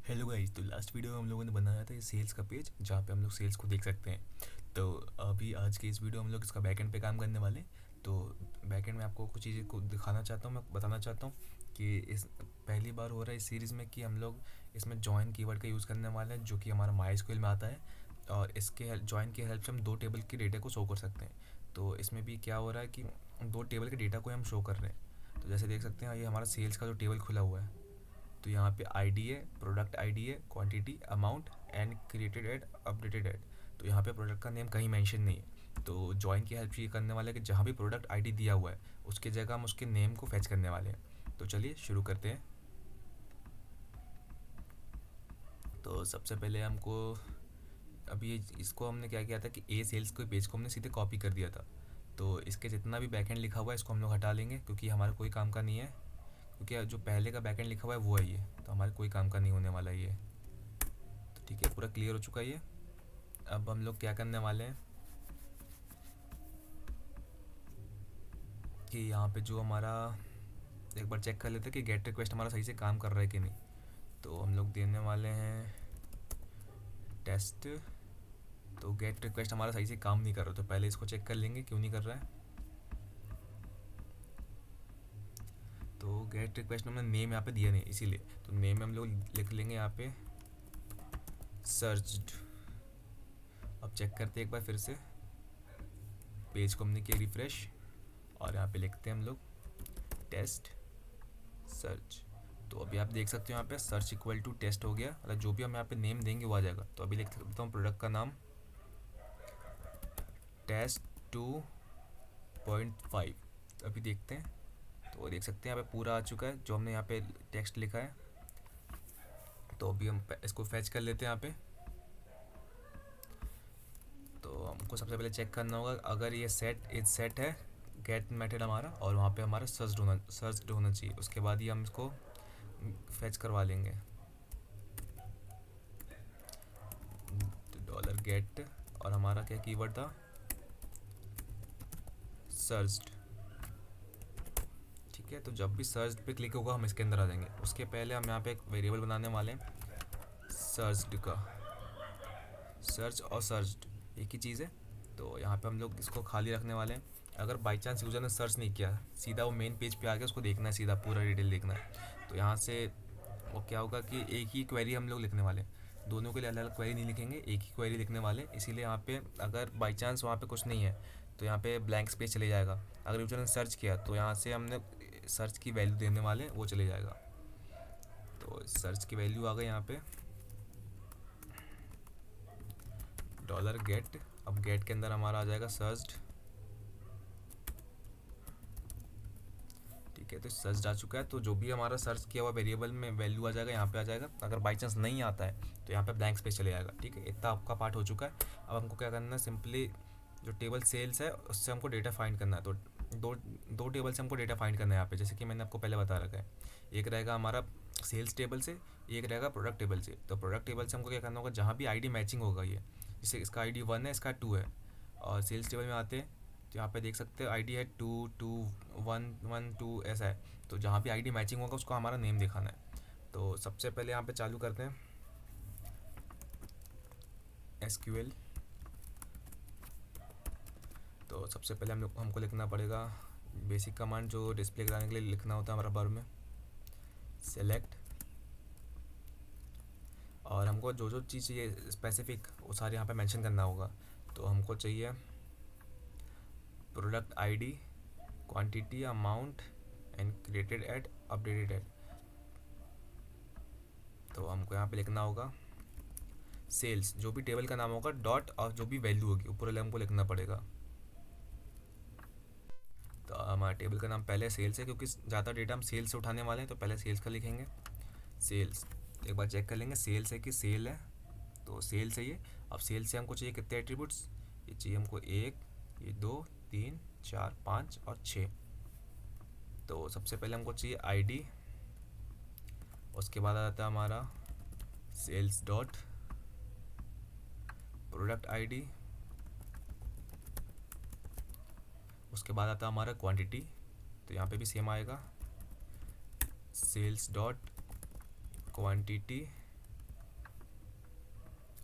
Hello guys. तो last video में हम लोगों ने बनाया था ये सेल्स का पेज जहाँ पे हम लोग सेल्स को देख सकते हैं। तो अभी आज के इस वीडियो में हम लोग इसका बैकएंड पे काम करने वाले हैं। तो बैकएंड में आपको कुछ चीज़ें को दिखाना चाहता हूँ, मैं बताना चाहता हूँ कि इस पहली बार हो रहा है इस सीरीज़ में कि हम लोग इसमें जॉइन कीवर्ड का यूज़ करने वाले हैं, जो कि हमारा MySQL में आता है। और इसके जॉइन की हेल्प से हम दो टेबल के डेटा को शो कर सकते हैं। तो इसमें भी क्या हो रहा है कि दो टेबल के डेटा को हम शो कर रहे हैं। तो जैसे देख सकते हैं, ये हमारा सेल्स का जो टेबल खुला हुआ है। तो यहाँ पे आईडी है, प्रोडक्ट आईडी है, quantity, amount and created at, updated at. तो यहाँ पे प्रोडक्ट का नेम कहीं मेंशन नहीं है। तो जॉइन की हेल्प से ये करने वाले हैं कि जहाँ भी प्रोडक्ट आईडी दिया हुआ है उसकी जगह हम उसके नेम को फैच करने वाले हैं। तो चलिए शुरू करते हैं। तो सबसे पहले हमको अभी इसको हमने क्या किया था कि ए सेल्स के पेज को हमने सीधे कॉपी कर दिया था। तो इसके जितना भी बैकएंड लिखा हुआ है इसको हम लोग हटा लेंगे, क्योंकि हमारा कोई काम का नहीं है। क्योंकि जो पहले का बैकएंड लिखा हुआ है वो है ये, तो हमारे कोई काम का नहीं होने वाला है ये। तो ठीक है, पूरा क्लियर हो चुका है ये। अब हम लोग क्या करने वाले हैं कि यहाँ पे जो हमारा एक बार चेक कर लेते हैं कि गेट रिक्वेस्ट हमारा सही से काम कर रहा है कि नहीं। तो हम लोग देने वाले हैं टेस्ट। तो गेट रिक्वेस्ट हमारा सही से काम नहीं कर रहा, तो पहले इसको चेक कर लेंगे क्यों नहीं कर रहा है। तो गेट रिक्वेस्ट में हमने नेम यहाँ पे दिया नहीं, इसीलिए तो नेम हम लोग लिख लेंगे यहाँ पे सर्च्ड। अब चेक करते हैं एक बार फिर से, पेज को हमने किया रिफ्रेश और यहाँ पे लिखते हैं हम लोग टेस्ट सर्च। तो अभी आप देख सकते हो यहाँ पे सर्च इक्वल टू टेस्ट हो गया, मतलब जो भी हम यहाँ पे नेम देंगे वो आ जाएगा। तो अभी लिख सकता हूँ प्रोडक्ट का नाम टेस्ट 2.5। अभी देखते हैं, तो देख सकते हैं यहाँ पे पूरा आ चुका है जो हमने यहाँ पे टेक्स्ट लिखा है। तो अभी हम इसको फैच कर लेते हैं यहाँ पे। तो हमको सबसे पहले चेक करना होगा अगर ये सेट है गेट मेथड हमारा, और वहाँ पे हमारा सर्च होना चाहिए। उसके बाद ही हम इसको फैच करवा लेंगे। डॉलर गेट और हमारा क्या कीवर्ड था, सर्च्ड। ठीक है, तो जब भी सर्च पे क्लिक होगा हम इसके अंदर आ जाएंगे। उसके पहले हम यहाँ पे एक वेरिएबल बनाने वाले हैं सर्च्ड का। सर्च और सर्च्ड एक ही चीज़ है, तो यहाँ पे हम लोग इसको खाली रखने वाले हैं। अगर बाई चांस यूज़र ने सर्च नहीं किया, सीधा वो मेन पेज पे आ गया, उसको देखना है, सीधा पूरा डिटेल देखना है। तो यहाँ से वो क्या होगा कि एक ही क्वेरी हम लोग लिखने वाले हैं, दोनों के लिए अलग अलग क्वेरी नहीं लिखेंगे, एक ही क्वेरी लिखने वाले। इसीलिए यहाँ पे अगर बाई चांस वहाँ पे कुछ नहीं है तो यहाँ पे ब्लैंक स्पेस चले जाएगा। अगर यूज़र ने सर्च किया तो यहाँ से हमने सर्च की वैल्यू देने वाले वो चले जाएगा। तो सर्च की वैल्यू आ गई यहाँ पे डॉलर गेट। अब गेट के अंदर हमारा आ जाएगा सर्च्ड। ठीक है, तो सर्च आ चुका है। तो जो भी हमारा सर्च किया हुआ वेरिएबल में वैल्यू आ जाएगा, यहाँ पे आ जाएगा। अगर बाई चांस नहीं आता है तो यहाँ पे ब्लैंक स्पेस चले जाएगा। ठीक है, इतना आपका पार्ट हो चुका है। अब हमको क्या करना है, सिंपली जो टेबल सेल्स है उससे हमको डेटा फाइंड करना है। तो दो दो टेबल से हमको डेटा फाइंड करना है यहाँ पे, जैसे कि मैंने आपको पहले बता रखा है। एक रहेगा हमारा सेल्स टेबल से, एक रहेगा प्रोडक्ट टेबल से। तो प्रोडक्ट टेबल से हमको क्या करना होगा, जहाँ भी आईडी मैचिंग होगा, ये जैसे इसका आईडी 1 है, इसका 2 है। और सेल्स टेबल में आते हैं तो यहाँ पे देख सकते हैं आईडी है 2 2 1 1 2 ऐसा है। तो जहाँ भी आईडी मैचिंग होगा उसको हमारा नेम दिखाना है। तो सबसे पहले यहाँ पे चालू करते हैं एसक्यूएल। तो सबसे पहले हमको लिखना पड़ेगा बेसिक कमांड जो डिस्प्ले कराने के लिए लिखना होता है हमारा बर में, सेलेक्ट। और हमको जो जो चीज़ चाहिए स्पेसिफिक वो सारे यहाँ पे मेंशन करना होगा। तो हमको चाहिए product ID, quantity, amount and created at, updated at. तो हमको यहाँ पे लिखना होगा सेल्स, जो भी टेबल का नाम होगा डॉट, और जो भी वैल्यू होगी ऊपर हमको लिखना पड़ेगा। तो हमारा टेबल का नाम पहले सेल्स है, क्योंकि ज़्यादा डेटा हम सेल्स से उठाने वाले हैं, तो पहले सेल्स का लिखेंगे सेल्स। एक बार चेक कर लेंगे सेल्स है कि सेल है, तो सेल्स है ये। अब सेल्स से हमको चाहिए कितने एट्रीब्यूट्स, ये चाहिए हमको 1, ये 2, 3, 4, 5 और 6। तो सबसे पहले हमको चाहिए आईडी, उसके बाद आ जाता है हमारा सेल्स डॉट प्रोडक्ट आईडी, उसके बाद आता है हमारा क्वांटिटी। तो यहाँ पे भी सेम आएगा सेल्स डॉट क्वांटिटी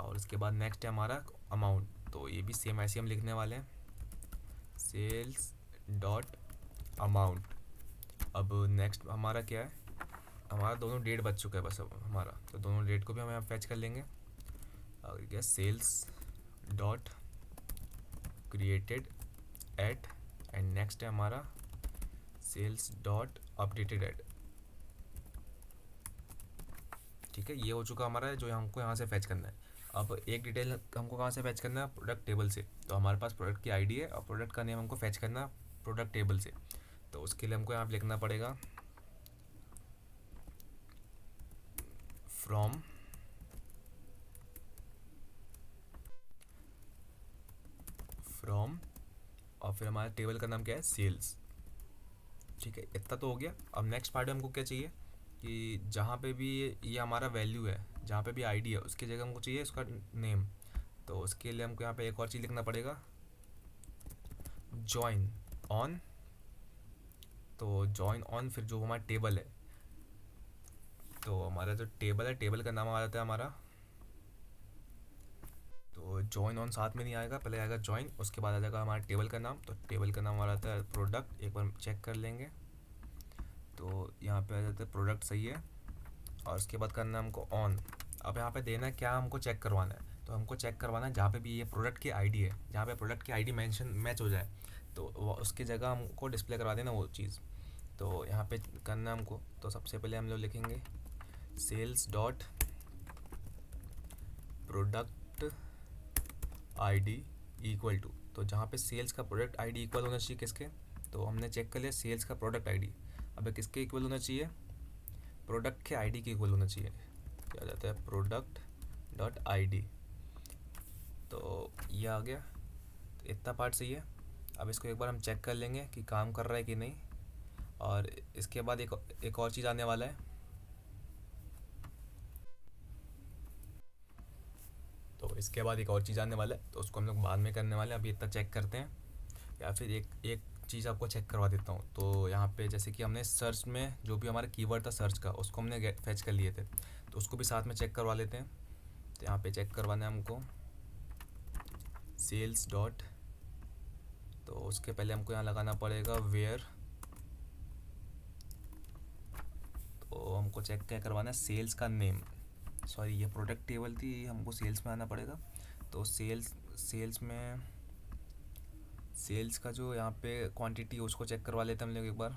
और उसके बाद नेक्स्ट है हमारा अमाउंट, तो ये भी सेम ऐसे हम लिखने वाले हैं, सेल्स डॉट अमाउंट। अब नेक्स्ट हमारा क्या है, हमारा दोनों डेट बच चुका है बस अब हमारा, तो दोनों डेट को भी हम यहाँ फैच कर लेंगे। और क्या, sales dot created at, and next है हमारा सेल्स डॉट अपडेटेड एट। ठीक है, ये हो चुका हमारा जो हमको यहाँ से फैच करना है। अब एक डिटेल हमको कहाँ से फैच करना है, प्रोडक्ट टेबल से। तो हमारे पास प्रोडक्ट की आईडी है और प्रोडक्ट का नेम हमको फैच करना है प्रोडक्ट टेबल से। तो उसके लिए हमको यहाँ पे लिखना पड़ेगा फ्रॉम और फिर हमारे टेबल का नाम क्या है, सेल्स। ठीक है, इतना तो हो गया। अब नेक्स्ट पार्ट में हमको क्या चाहिए कि जहाँ पे भी ये हमारा वैल्यू है, जहाँ पे भी आईडी है, उसकी जगह हमको चाहिए उसका नेम। तो उसके लिए हमको यहाँ पे एक और चीज़ लिखना पड़ेगा, जॉइन ऑन। तो जॉइन ऑन फिर जो हमारा टेबल है, तो हमारा जो टेबल है, टेबल का नाम आ जाता है हमारा, तो जॉइन ऑन साथ में नहीं आएगा, पहले आएगा जॉइन, उसके बाद आ जाएगा हमारा टेबल का नाम। तो टेबल का नाम हमारा आता है प्रोडक्ट, एक बार चेक कर लेंगे तो यहाँ पे आ जाता है प्रोडक्ट, सही है। और उसके बाद करना है हमको ऑन। अब यहाँ पे देना है क्या, हमको चेक करवाना है, तो हमको चेक करवाना है जहाँ पे भी ये प्रोडक्ट की आईडी है, जहाँ पे प्रोडक्ट की आईडी मेंशन मैच हो जाए, तो उसकी जगह हमको डिस्प्ले करवा देना वो चीज़। तो यहाँ पे करना है हमको, तो सबसे पहले हम लोग लिखेंगे sales dot product ID equal to, तो जहाँ पे सेल्स का प्रोडक्ट आईडी इक्वल होना चाहिए किसके, तो हमने चेक कर लिया सेल्स का प्रोडक्ट आईडी। अब किसके इक्वल होना चाहिए, प्रोडक्ट के आईडी के इक्वल होना चाहिए। क्या जाता है, प्रोडक्ट डॉट आईडी। तो ये आ गया, तो इतना पार्ट सही है। अब इसको एक बार हम चेक कर लेंगे कि काम कर रहा है कि नहीं। और इसके बाद एक और चीज़ आने वाला है, तो इसके बाद एक और चीज़ आने वाला है, तो उसको हम लोग बाद में करने वाले हैं। अभी इतना चेक करते हैं, या फिर एक चीज़ आपको चेक करवा देता हूँ। तो यहाँ पे जैसे कि हमने सर्च में जो भी हमारा कीवर्ड था सर्च का, उसको हमने फैच कर लिए थे, तो उसको भी साथ में चेक करवा लेते हैं। तो यहाँ पे चेक करवाना है हमको सेल्स डॉट, तो उसके पहले हमको यहाँ लगाना पड़ेगा वेयर। तो हमको चेक क्या करवाना है, सेल्स का नेम, सॉरी ये प्रोडक्ट टेबल थी, हमको सेल्स में आना पड़ेगा। तो सेल्स में सेल्स का जो यहाँ पे क्वांटिटी है उसको चेक करवा लेते हैं हम लोग एक बार,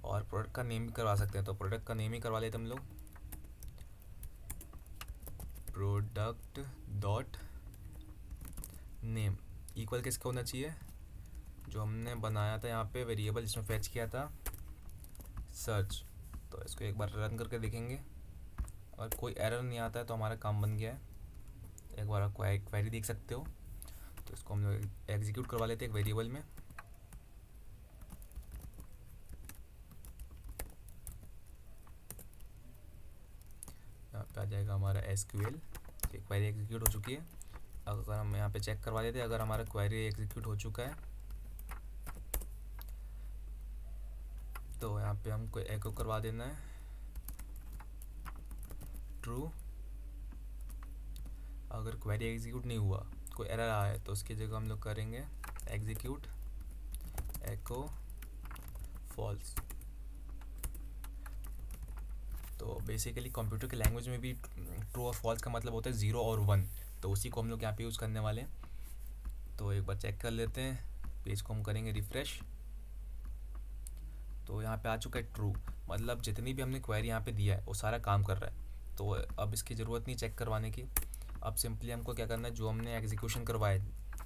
और प्रोडक्ट का नेम भी करवा सकते हैं, तो प्रोडक्ट का नेम ही करवा लेते हैं हम लोग, प्रोडक्ट डॉट नेम इक्वल किसका होना चाहिए, जो हमने बनाया था यहाँ पे वेरिएबल जिसमें फैच किया था सर्च। तो इसको एक बार रन करके देखेंगे, और कोई एरर नहीं आता है तो हमारा काम बन गया है। एक बार आपको क्वेरी देख सकते हो। तो इसको हम लोग एग्जीक्यूट करवा लेते हैं एक वेरिएबल में। यहाँ पे आ जाएगा हमारा एसक्यूएल, एक क्वेरी एग्जीक्यूट हो चुकी है। अगर हम यहाँ पे चेक करवा देते हैं, अगर हमारा क्वेरी एग्जीक्यूट हो चुका है, तो यहाँ पे हमको एको करवा देना है ट्रू। अगर क्वेरी एग्जीक्यूट नहीं हुआ, कोई एरर आया है, तो उसकी जगह हम लोग करेंगे एग्जीक्यूट एको फॉल्स। तो बेसिकली कंप्यूटर के लैंग्वेज में भी ट्रू और फॉल्स का मतलब होता है 0 और 1, तो उसी को हम लोग यहाँ पे यूज़ करने वाले हैं। तो एक बार चेक कर लेते हैं, पेज को हम करेंगे रिफ़्रेश। तो यहाँ पे आ चुका है ट्रू, मतलब जितनी भी हमने क्वेरी यहाँ पे दिया है वो सारा काम कर रहा है। तो अब इसकी ज़रूरत नहीं चेक करवाने की। अब सिंपली हमको क्या करना है, जो हमने एग्जीक्यूशन करवाए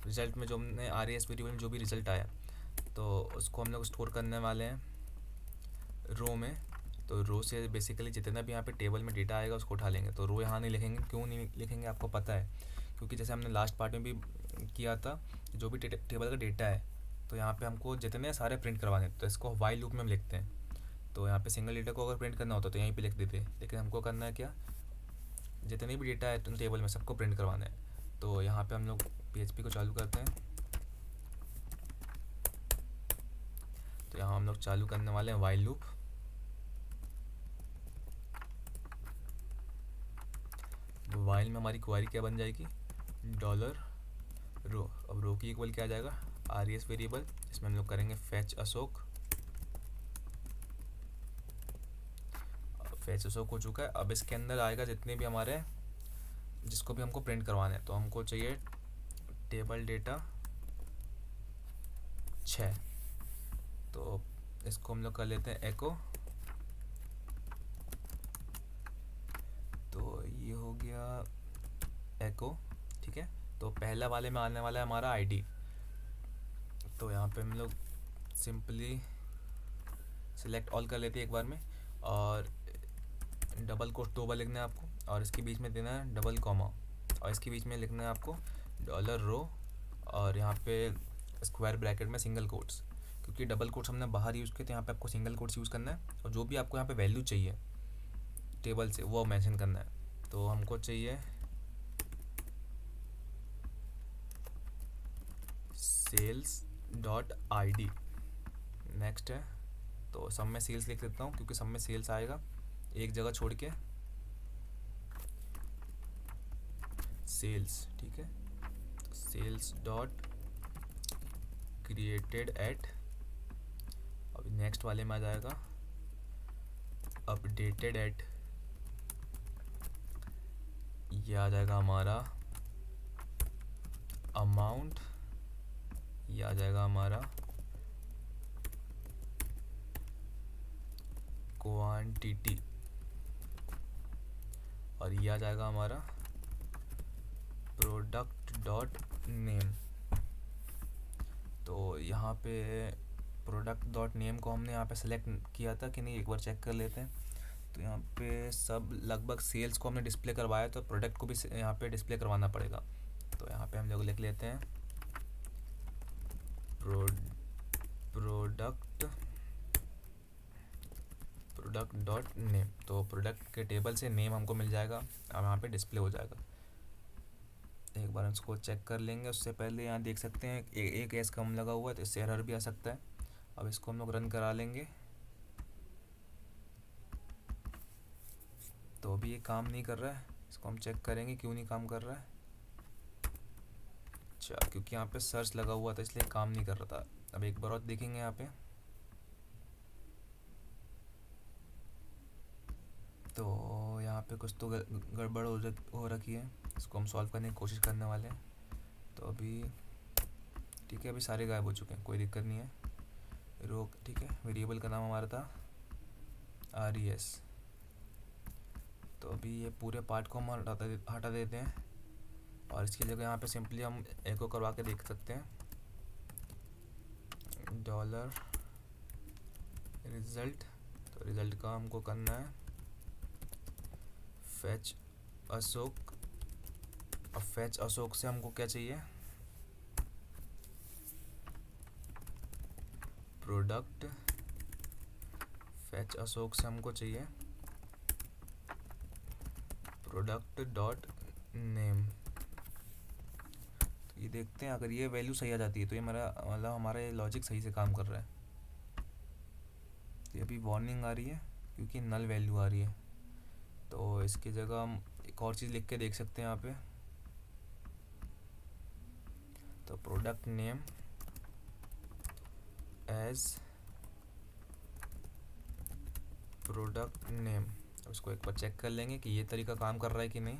रिजल्ट में, जो हमने RAS वेरिएबल में जो भी रिज़ल्ट आया, तो उसको हम लोग स्टोर करने वाले हैं रो में। तो रो से बेसिकली जितना भी यहाँ पे टेबल में डेटा आएगा उसको उठा लेंगे। तो रो यहाँ नहीं लिखेंगे, क्यों नहीं लिखेंगे आपको पता है, क्योंकि जैसे हमने लास्ट पार्ट में भी किया था, जो भी टेबल का डेटा है, तो यहाँ पे हमको जितने सारे प्रिंट करवाने, तो इसको वाइल लूप में हम लिखते हैं। तो यहाँ पे सिंगल डेटा को अगर प्रिंट करना होता तो यहीं पे लिख देते, लेकिन हमको करना है क्या, जितने भी डेटा है टेबल में सबको प्रिंट करवाना है। तो यहाँ पे हम लोग PHP को चालू करते हैं। तो यहाँ हम लोग चालू करने वाले हैं वाइल लूप। वाइल में हमारी क्वारी क्या बन जाएगी, डॉलर रो। अब रो की इक्वल क्या आ जाएगा, RES वेरिएबल, इसमें हम लोग करेंगे फैच अशोक। फैच अशोक हो चुका है। अब इसके अंदर आएगा जितने भी हमारे, जिसको भी हमको प्रिंट करवाना है, तो हमको चाहिए टेबल डेटा 6। तो इसको हम लोग कर लेते हैं एको। तो ये हो गया एको, ठीक है। तो पहला वाले में आने वाला है हमारा आईडी। तो यहाँ पे हम लोग सिंपली सिलेक्ट ऑल कर लेते हैं एक बार में, और डबल कोट 2 बार लिखना है आपको, और इसके बीच में देना है डबल कॉमा, और इसके बीच में लिखना है आपको डॉलर रो, और यहाँ पे स्क्वायर ब्रैकेट में सिंगल कोट्स, क्योंकि डबल कोट्स हमने बाहर यूज़ किए, तो यहाँ पे आपको सिंगल कोट्स यूज़ करना है। और जो भी आपको यहाँ पे वैल्यू चाहिए टेबल से वो मेंशन करना है। तो हमको चाहिए सेल्स डॉट ID, नेक्स्ट है। तो सब में सेल्स लिख देता हूँ, क्योंकि सब में सेल्स आएगा एक जगह छोड़ के, सेल्स, ठीक है। सेल्स डॉट क्रिएटेड एट, अब नेक्स्ट वाले में आ जाएगा अपडेटेड एट, ये आ जाएगा हमारा अमाउंट, ये आ जाएगा हमारा क्वांटिटी, और ये आ जाएगा हमारा प्रोडक्ट डॉट नेम। तो यहाँ पे प्रोडक्ट डॉट नेम को हमने यहाँ पे सेलेक्ट किया था कि नहीं, एक बार चेक कर लेते हैं। तो यहाँ पे सब लगभग सेल्स को हमने डिस्प्ले करवाया, तो प्रोडक्ट को भी यहाँ पे डिस्प्ले करवाना पड़ेगा। तो यहाँ पे हम लोग लिख लेते हैं प्रोडक्ट डॉट नेम। तो प्रोडक्ट के टेबल से नेम हमको मिल जाएगा, अब यहाँ पे डिस्प्ले हो जाएगा। एक बार इसको चेक कर लेंगे, उससे पहले यहाँ देख सकते हैं एक एस कम लगा हुआ है, तो इससे एरर भी आ सकता है। अब इसको हम लोग रन करा लेंगे। तो अभी ये काम नहीं कर रहा है, इसको हम चेक करेंगे क्यों नहीं काम कर रहा है। अच्छा, क्योंकि यहाँ पे सर्च लगा हुआ था इसलिए काम नहीं कर रहा था। अब एक बार और देखेंगे यहाँ पे। तो यहाँ पे कुछ तो गड़बड़ हो रखी है, इसको हम सॉल्व करने की कोशिश करने वाले हैं। तो अभी ठीक है, अभी सारे गायब हो चुके हैं, कोई दिक्कत नहीं है। रो, ठीक है, वेरिएबल का नाम हमारा था RES। तो अभी ये पूरे पार्ट को हम हटा देते हैं, और इसकी जगह यहाँ पे सिंपली हम एको करवा के देख सकते हैं डॉलर रिज़ल्ट। तो रिज़ल्ट का हमको करना है फैच अशोक। अब फैच अशोक से हमको क्या चाहिए, प्रोडक्ट। फैच अशोक से हमको चाहिए प्रोडक्ट डॉट नेम। तो ये देखते हैं, अगर ये वैल्यू सही आ जाती है तो ये हमारा ये लॉजिक सही से काम कर रहा है। तो अभी वार्निंग आ रही है क्योंकि नल वैल्यू आ रही है। तो इसकी जगह हम एक और चीज़ लिख के देख सकते हैं यहाँ पे। तो product name as product name, उसको एक बार चेक कर लेंगे कि ये तरीका काम कर रहा है कि नहीं।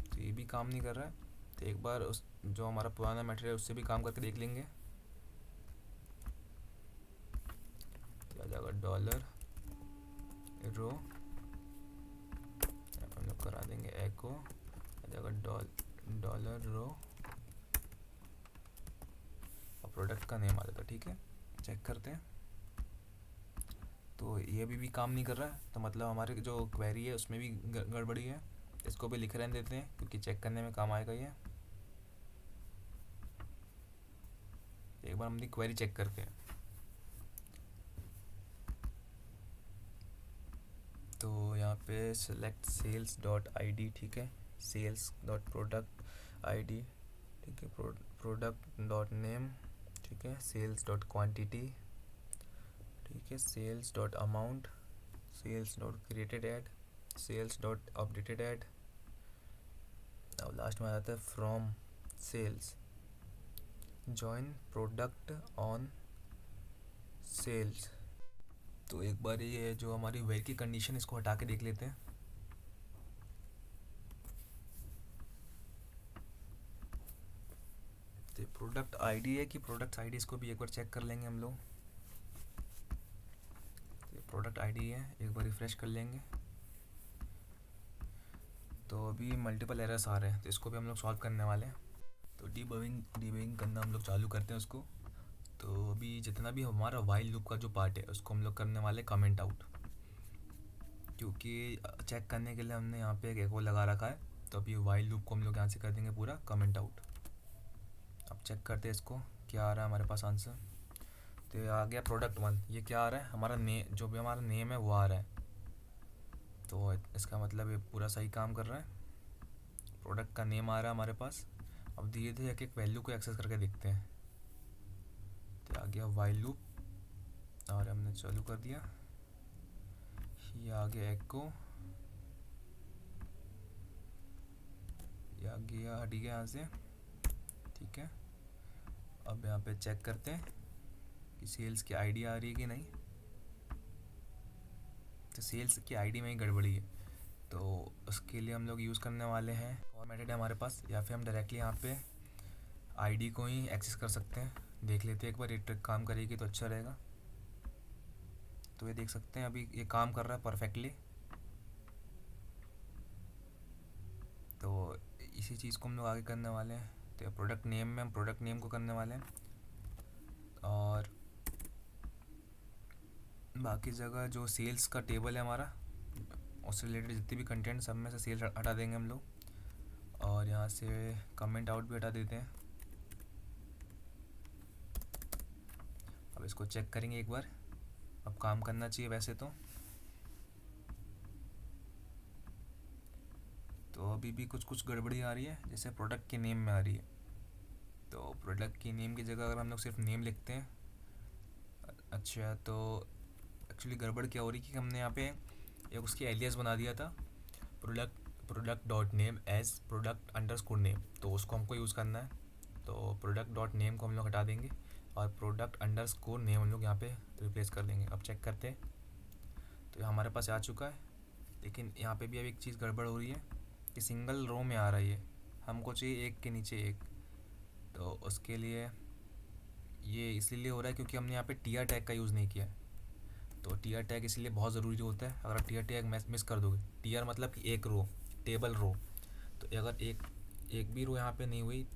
तो ये भी काम नहीं कर रहा है, तो एक बार उस जो हमारा पुराना मटेरियल उससे भी काम करके देख लेंगे। तो आ जाएगा डॉलर रो, हम लोग करा देंगे एको, आ जाएगा डॉलर रो, और प्रोडक्ट का नेम आ जाता है। ठीक है, चेक करते हैं। तो ये भी काम नहीं कर रहा है, तो मतलब हमारे जो क्वेरी है उसमें भी गड़बड़ी है। इसको भी लिख रहने देते हैं क्योंकि चेक करने में काम आएगा ये। एक बार हम अपनी क्वेरी चेक करते हैं। तो यहाँ पे सेलेक्ट सेल्स डॉट ID, ठीक है, सेल्स डॉट प्रोडक्ट ID, ठीक है, प्रोडक्ट डॉट नेम, ठीक है, सेल्स डॉट क्वान्टिटी, ठीक है, sales dot amount, sales dot created at, sales dot updated at. अब लास्ट में आ जाता है from sales, join product on sales. तो एक बार ये जो हमारी वेयर की कंडीशन, इसको हटा के देख लेते हैं। तो प्रोडक्ट आईडी है कि प्रोडक्ट आईडी, इसको भी एक बार चेक कर लेंगे हम लोग। तो प्रोडक्ट आईडी है, एक बार रिफ्रेश कर लेंगे। तो अभी मल्टीपल एरर्स आ रहे हैं, तो इसको भी हम लोग सॉल्व करने वाले हैं। तो डीबगिंग करना हम लोग चालू करते हैं उसको। तो अभी जितना भी हमारा वाइल लूप का जो पार्ट है उसको हम लोग करने वाले कमेंट आउट, क्योंकि चेक करने के लिए हमने यहाँ पे एक एको लगा रखा है। तो अभी वाइल लूप को हम लोग यहाँ से कर देंगे पूरा कमेंट आउट। अब चेक करते हैं इसको क्या आ रहा है हमारे पास आंसर। तो ये आ गया प्रोडक्ट 1। ये क्या आ रहा है, हमारा जो भी हमारा नेम है वो आ रहा है। तो इसका मतलब ये पूरा सही काम कर रहा है। प्रोडक्ट का नेम आ रहा है हमारे पास। अब धीरे धीरे एक एक वैल्यू को एक्सेस करके देखते हैं। तो आ गया वाइल लूप और हमने चालू कर दिया। ये आ गया एको, ये आ गया, हट गया यहाँ से। ठीक है, अब यहाँ पे चेक करते हैं कि सेल्स की आईडी आ रही है कि नहीं। तो सेल्स की आईडी में ही गड़बड़ी है, तो उसके लिए हम लोग यूज़ करने वाले हैं फॉर्मेटेड है हमारे पास, या फिर हम डायरेक्टली यहाँ पे आईडी को ही एक्सेस कर सकते हैं। देख लेते हैं एक बार, ये ट्रिक काम करेगी तो अच्छा रहेगा। तो ये देख सकते हैं अभी ये काम कर रहा है परफेक्टली। तो इसी चीज़ को हम लोग आगे करने वाले हैं। तो प्रोडक्ट नेम में हम प्रोडक्ट नेम को करने वाले हैं, और बाकी जगह जो सेल्स का टेबल है हमारा, उससे रिलेटेड जितने भी कंटेंट सब में से सेल्स हटा देंगे हम लोग, और यहाँ से कमेंट आउट भी हटा देते हैं। अब इसको चेक करेंगे एक बार, अब काम करना चाहिए वैसे तो अभी भी कुछ गड़बड़ी आ रही है, जैसे प्रोडक्ट के नेम में आ रही है। तो प्रोडक्ट की नेम की जगह अगर हम लोग सिर्फ नेम लिखते हैं, अच्छा, तो एक्चुअली गड़बड़ क्या हो रही है कि हमने यहाँ पे एक उसकी एलियास बना दिया था, product dot name as product underscore name. तो उसको हमको यूज़ करना है। तो प्रोडक्ट डॉट नेम को हम लोग हटा देंगे और प्रोडक्ट अंडरस्कोर नेम हम लोग यहाँ पे रिप्लेस कर देंगे। अब चेक करते हैं, तो हमारे पास आ चुका है। लेकिन यहाँ पे भी अब एक चीज़ गड़बड़ हो रही है कि सिंगल रो में आ रही है, हमको चाहिए एक के नीचे एक। तो उसके लिए ये इसलिए हो रहा है क्योंकि हमने यहाँ पे टीआर टैग का यूज़ नहीं किया है। तो टीआर टैग इसलिए बहुत ज़रूरी होता है। अगर टीआर टैग मिस कर दोगे, टीआर मतलब कि एक रो, टेबल रो, तो अगर एक भी रो यहाँ पे नहीं हुई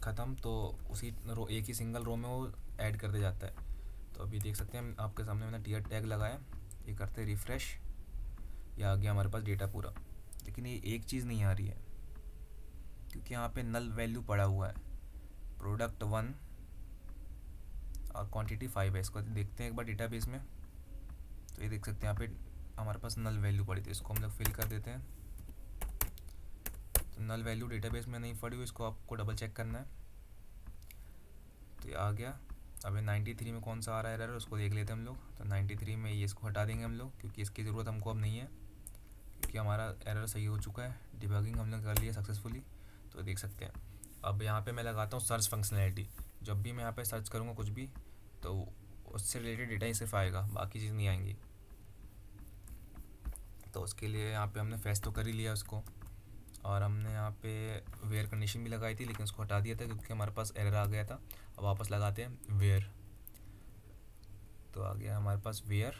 ख़त्म, तो उसी रो, एक ही सिंगल रो में वो ऐड कर दिया जाता है। तो अभी देख सकते हैं आपके सामने मैंने टीआर टैग लगाया, ये करते रिफ़्रेश, ये आ गया हमारे पास डेटा पूरा। लेकिन ये एक चीज़ नहीं आ रही है, क्योंकि यहाँ पे नल वैल्यू पड़ा हुआ है, प्रोडक्ट 1 और क्वांटिटी 5 है। इसको देखते हैं एक बार डेटाबेस में। तो ये देख सकते हैं यहाँ पे हमारे पास नल वैल्यू पड़ी थी, इसको हम लोग फिल कर देते हैं। तो नल वैल्यू डेटाबेस में नहीं पड़ी हुई, इसको आपको डबल चेक करना है। तो ये आ गया। अब 93 में कौन सा आ रहा है एरर, उसको देख लेते हैं हम लोग। तो 93 में ये इसको हटा देंगे हम लोग, क्योंकि इसकी ज़रूरत हमको अब नहीं है, क्योंकि हमारा एरर सही हो चुका है। डिबगिंग हमने कर लिया सक्सेसफुली। तो देख सकते हैं अब यहाँ पे मैं लगाता हूँ सर्च फंक्शनैलिटी। जब भी मैं यहाँ पे सर्च करूँगा कुछ भी, तो उससे रिलेटेड डेटा ही सिर्फ आएगा, बाकी चीज़ नहीं आएंगी। तो उसके लिए यहाँ पे हमने फेच तो कर ही लिया उसको, और हमने यहाँ पे वेयर कंडीशन भी लगाई थी, लेकिन उसको हटा दिया था क्योंकि हमारे पास एरर आ गया था। अब वापस लगाते हैं वेयर। तो आ गया हमारे पास where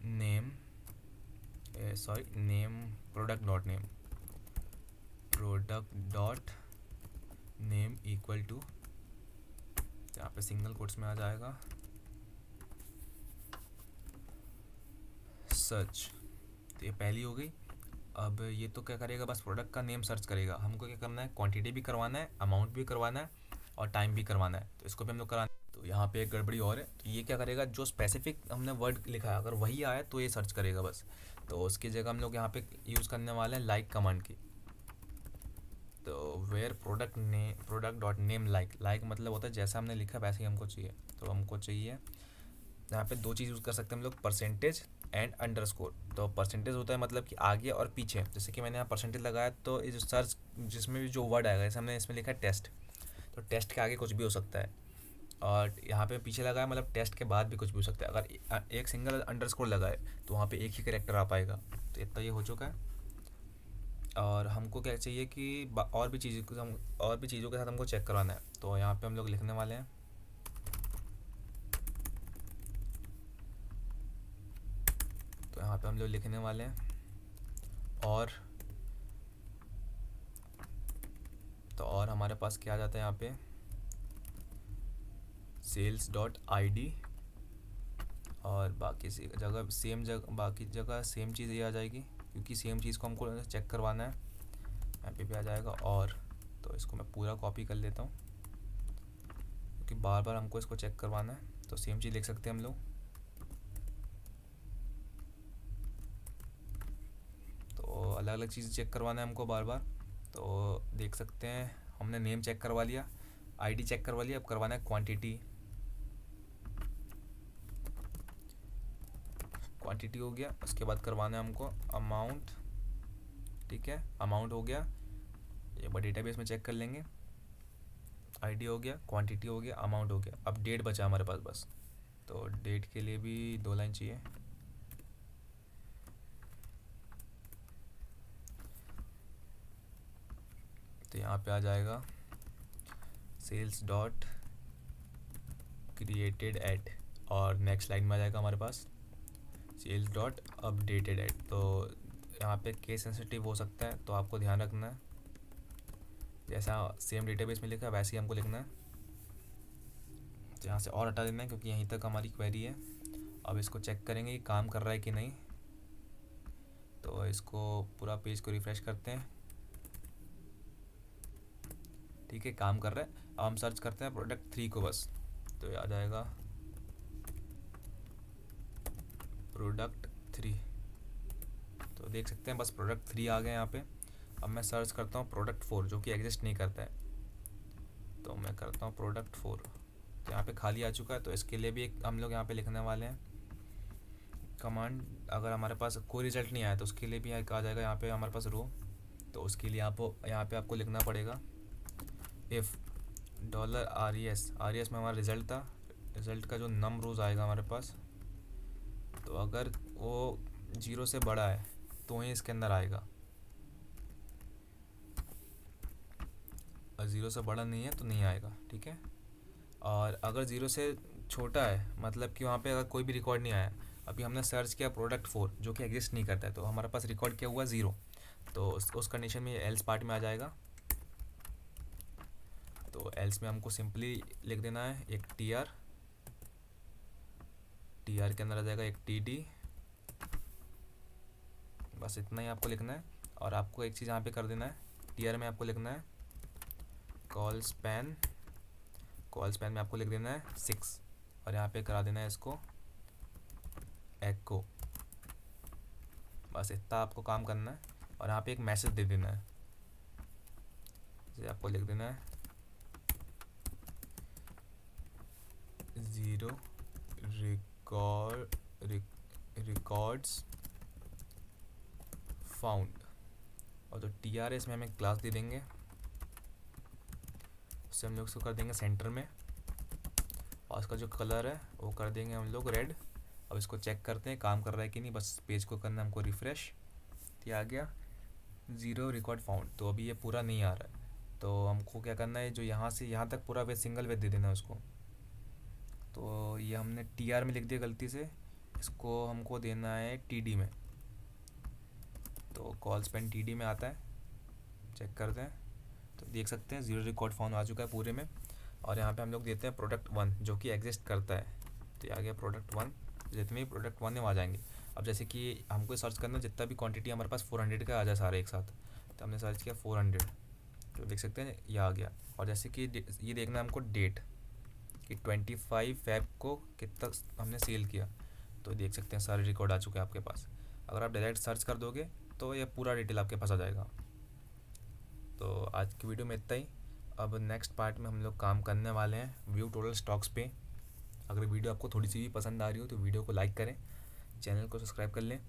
name, name product dot name equal to, यहाँ पे सिंगल कोट्स में आ जाएगा सर्च। तो ये पहली हो गई। अब ये तो क्या करेगा, बस प्रोडक्ट का नेम सर्च करेगा। हमको क्या करना है, क्वांटिटी भी करवाना है, अमाउंट भी करवाना है, और टाइम भी करवाना है। तो इसको भी हम लोग कराना। तो यहाँ पे एक गड़बड़ी और है। तो ये क्या करेगा, जो स्पेसिफिक हमने वर्ड लिखा है अगर वही आया तो ये सर्च करेगा बस। तो उसकी जगह हम लोग यहाँ पे यूज़ करने वाले हैं लाइक कमांड की। तो where product dot name like मतलब होता है जैसा हमने लिखा वैसे ही हमको चाहिए। तो हमको चाहिए यहाँ पे दो चीज़ यूज़ कर सकते हैं हम लोग, परसेंटेज एंड अंडरस्कोर। तो परसेंटेज होता है मतलब कि आगे और पीछे, जैसे कि मैंने यहाँ परसेंटेज लगाया तो ये जो सर्च जिसमें भी जो वर्ड आएगा, जैसे हमने इसमें लिखा है टेस्ट, तो टेस्ट के आगे कुछ भी हो सकता है। और यहाँ पे पीछे लगाया मतलब टेस्ट के बाद भी कुछ भी हो सकता है। अगर एक सिंगल अंडरस्कोर लगाए तो वहाँ पे एक ही करेक्टर आ पाएगा। तो इतना ये हो चुका है। और हमको क्या चाहिए कि और भी चीज़ों के साथ हमको चेक करवाना है। तो यहाँ पे हम लोग लिखने वाले हैं, तो यहाँ पे हम लोग लिखने वाले हैं और हमारे पास क्या आ जाता है यहाँ पे, सेल्स डॉट आई डी, और बाकी बाकी जगह सेम चीज़ ये आ जाएगी, क्योंकि सेम चीज़ को हमको चेक करवाना है। यहाँ पे भी आ जाएगा और, तो इसको मैं पूरा कॉपी कर लेता हूँ क्योंकि बार बार हमको इसको चेक करवाना है। तो सेम चीज़ लिख सकते हैं हम लोग। तो अलग अलग चीज़ चेक करवाना है हमको बार बार। तो देख सकते हैं हमने नेम चेक करवा लिया, आईडी चेक करवा लिया, अब करवाना है क्वांटिटी हो गया। उसके बाद करवाना है हमको अमाउंट, ठीक है, अमाउंट हो गया, एक बार डेटाबेस में चेक कर लेंगे। आईडी हो गया, क्वांटिटी हो गया, अमाउंट हो गया। अब डेट बचा हमारे पास बस। तो डेट के लिए भी 2 लाइन चाहिए। तो यहाँ पे आ जाएगा सेल्स डॉट क्रिएटेड एट, और नेक्स्ट लाइन में आ जाएगा हमारे पास सेल्स डॉट अपडेटेड एट। तो यहाँ पे केस सेंसिटिव हो सकता है, तो आपको ध्यान रखना है, जैसा सेम डेटाबेस में लिखा है वैसे ही हमको लिखना है। तो यहाँ से और हटा देना है क्योंकि यहीं तक हमारी क्वेरी है। अब इसको चेक करेंगे कि काम कर रहा है कि नहीं। तो इसको पूरा पेज को रिफ़्रेश करते हैं, ठीक है, काम कर रहा है। अब हम सर्च करते हैं प्रोडक्ट 3 को बस। तो ये आ जाएगा प्रोडक्ट 3। तो देख सकते हैं बस प्रोडक्ट 3 आ गए यहाँ पे। अब मैं सर्च करता हूँ प्रोडक्ट 4 जो कि एग्जिस्ट नहीं करता है। तो मैं करता हूँ प्रोडक्ट 4, तो यहाँ पे खाली आ चुका है। तो इसके लिए भी एक हम लोग यहाँ पे लिखने वाले हैं कमांड। अगर हमारे पास कोई रिजल्ट नहीं आया तो उसके लिए भी एक आ जाएगा यहाँ पे हमारे पास रो। तो उसके लिए यहाँ पे आपको लिखना पड़ेगा इफ़ $RES में हमारा रिज़ल्ट था, रिज़ल्ट का जो नम रोज़ आएगा हमारे पास, तो अगर वो 0 से बड़ा है तो ही इसके अंदर आएगा, और 0 से बड़ा नहीं है तो नहीं आएगा, ठीक है। और अगर 0 से छोटा है मतलब कि वहाँ पे अगर कोई भी रिकॉर्ड नहीं आया, अभी हमने सर्च किया प्रोडक्ट 4 जो कि एग्जिस्ट नहीं करता है, तो हमारे पास रिकॉर्ड क्या हुआ 0, तो उस कंडीशन में एल्स पार्ट में आ जाएगा। तो एल्स में हमको सिंपली लिख देना है एक टी आर के अंदर आ जाएगा एक TD, बस इतना ही आपको लिखना है। और आपको एक चीज़ यहाँ पे कर देना है, TR में आपको लिखना है कॉल स्पैन में आपको लिख देना है 6, और यहाँ पे करा देना है इसको एको। बस इतना आपको काम करना है। और यहाँ पे एक मैसेज दे देना है, जैसे आपको लिख देना है 0 रिकॉर्ड्स फाउंड। और जो TR है इसमें हम एक क्लास दे देंगे, उससे हम लोग उसको कर देंगे सेंटर में, और उसका जो कलर है वो कर देंगे हम लोग रेड। अब इसको चेक करते हैं काम कर रहा है कि नहीं। बस पेज को करना है हमको रिफ़्रेश, ये आ गया 0 रिकॉर्ड फाउंड। तो अभी ये पूरा नहीं आ रहा है, तो हमको क्या करना है, जो यहाँ से यहाँ तक पूरा वेज सिंगल वेज दे देना है उसको। तो ये हमने TR में लिख दिया गलती से, इसको हमको देना है TD में। तो कॉल स्पेन TD में आता है, चेक करते हैं। तो देख सकते हैं 0 रिकॉर्ड फाउंड आ चुका है पूरे में। और यहाँ पे हम लोग देते हैं प्रोडक्ट 1 जो कि एग्जिस्ट करता है। तो ये आ गया प्रोडक्ट 1, जितने भी प्रोडक्ट 1 है वहाँ जाएंगे। अब जैसे कि हमको सर्च करना जितना भी क्वांटिटी हमारे पास 400 का आ जाए सारे एक साथ, तो हमने सर्च किया 400, तो देख सकते हैं ये आ गया। और जैसे कि ये देखना है हमको डेट कि 25 फ़ेब को कितना हमने सेल किया, तो देख सकते हैं सारे रिकॉर्ड आ चुके हैं आपके पास। अगर आप डायरेक्ट सर्च कर दोगे तो ये पूरा डिटेल आपके पास आ जाएगा। तो आज की वीडियो में इतना ही। अब नेक्स्ट पार्ट में हम लोग काम करने वाले हैं व्यू टोटल स्टॉक्स पे। अगर वीडियो आपको थोड़ी सी भी पसंद आ रही हो तो वीडियो को लाइक करें, चैनल को सब्सक्राइब कर लें,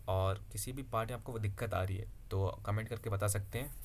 और किसी भी पार्ट में आपको वो दिक्कत आ रही है तो कमेंट करके बता सकते हैं।